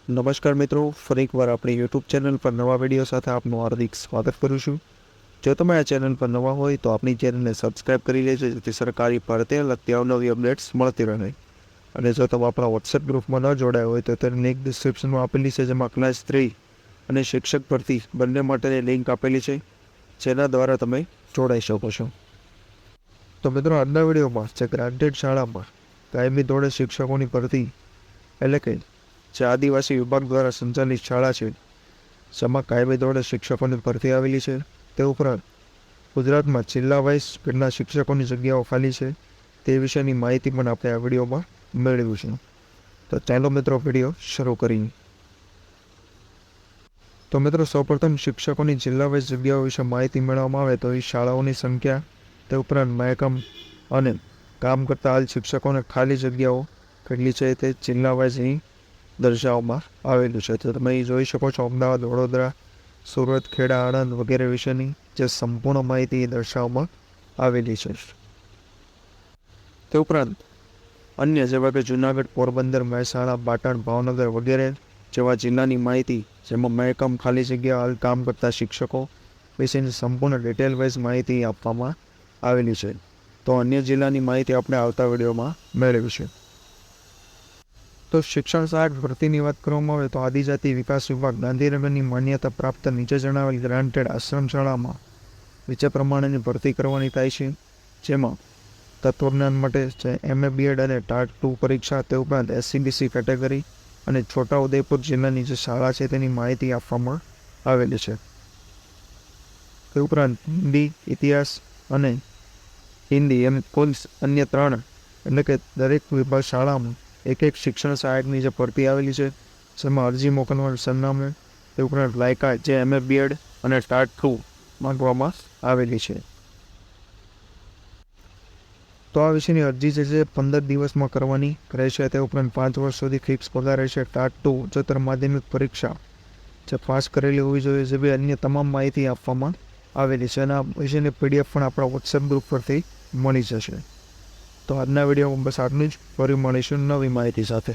નમસ્કાર મિત્રો, ફરી એકવાર આપણી યુટ્યુબ ચેનલ પર નવા વિડીયો સાથે આપનું હાર્દિક સ્વાગત કરું છું. જો તમે આ ચેનલ પર નવા હોય તો આપણી ચેનલને સબસ્ક્રાઇબ કરી લેજો, જેથી સરકારી ભરતીને લગતી અવનવી અપડેટ્સ મળતી રહે. અને જો તમે આપણા વોટ્સએપ ગ્રુપમાં ન જોડાયા હોય તો તેની લિંક ડિસ્ક્રિપ્શનમાં આપેલી છે, જેમાં ક્લાસ 3 અને શિક્ષક ભરતી બંને માટેની લિંક આપેલી છે, જેના દ્વારા તમે જોડાઈ શકો છો. તો મિત્રો, આજના વિડીયોમાં જે ગ્રાન્ટેડ શાળામાં કાયમી ધોરણે શિક્ષકોની ભરતી એટલે કે જે આદિવાસી વિભાગ દ્વારા સંચાલિત શાળા છે, જેમાં કાયમી ધોરણે શિક્ષકોની ભરતી આવેલી છે, તે ઉપરાંત ગુજરાતમાં જિલ્લા વાઇઝ કેટલા શિક્ષકોની જગ્યાઓ ખાલી છે તે વિશેની માહિતી પણ આપણે આ વિડીયોમાં મેળવ્યું છે. તો ચાલો મિત્રો, વિડીયો શરૂ કરીએ. તો મિત્રો, સૌપ્રથમ શિક્ષકોની જિલ્લા વાઇઝ જગ્યાઓ વિશે માહિતી મેળવવામાં આવે તો એ શાળાઓની સંખ્યા, તે ઉપરાંત મહેકમ અને કામ કરતા હાલ શિક્ષકોને ખાલી જગ્યાઓ કેટલી છે તે જિલ્લા વાઇઝ અહીં દર્શાવવામાં આવેલું છે. તો તમે અહીં જોઈ શકો છો, અમદાવાદ, વડોદરા, સુરત, ખેડા, આણંદ વગેરે વિશેની જે સંપૂર્ણ માહિતી દર્શાવવામાં આવેલી છે. તે ઉપરાંત અન્ય જેવા કે જૂનાગઢ, પોરબંદર, મહેસાણા, પાટણ, ભાવનગર વગેરે જેવા જિલ્લાની માહિતી, જેમાં મહેકમ, ખાલી જગ્યા, હાલ કામ કરતા શિક્ષકો વિશેની સંપૂર્ણ ડિટેલ વાઇઝ માહિતી આપવામાં આવેલી છે. તો અન્ય જિલ્લાની માહિતી આપણે આવતા વિડીયોમાં મેળવીશું. તો શિક્ષણ સહાયક ભરતીની વાત કરવામાં આવે તો આદિજાતિ વિકાસ વિભાગ ગાંધીનગરની માન્યતા પ્રાપ્ત નીચે જણાવેલ ગ્રાન્ટેડ આશ્રમ શાળામાં નીચે પ્રમાણેની ભરતી કરવાની થાય છે, જેમાં તત્વજ્ઞાન માટે જે MA BEd અને ટાટ 2 પરીક્ષા, તે ઉપરાંત SCBC કેટેગરી અને છોટાઉદેપુર જિલ્લાની જે શાળા છે તેની માહિતી આપવામાં આવેલી છે. તે ઉપરાંત હિન્દી, ઇતિહાસ અને હિન્દી એમ કુલ અન્ય 3 એટલે કે દરેક વિભાગ શાળામાં એક શિક્ષણ સહાયકની જે ભરતી આવેલી છે, જેમાં અરજી મોકલવાનું સરનામું, તે ઉપરાંત લાયકાત જે MA BEd અને ટાટ 2 માંગવામાં આવેલી છે. તો આ વિશેની અરજી જે 15 દિવસમાં કરવાની રહેશે. તે ઉપરાંત 5 વર્ષ સુધી ફિક્સ પગાર રહેશે. ટાટ 2 ઉચ્ચતર માધ્યમિક પરીક્ષા જે પાસ કરેલી હોવી જોઈએ, જેવી અન્ય તમામ માહિતી આપવામાં આવેલી છે. અને આ વિશેની PDF પણ આપણા વોટ્સએપ ગ્રુપ પરથી મળી જશે. તો આજના વિડીયોમાં બસ આટલું જ. ફરી મળીશું નવી માહિતી સાથે.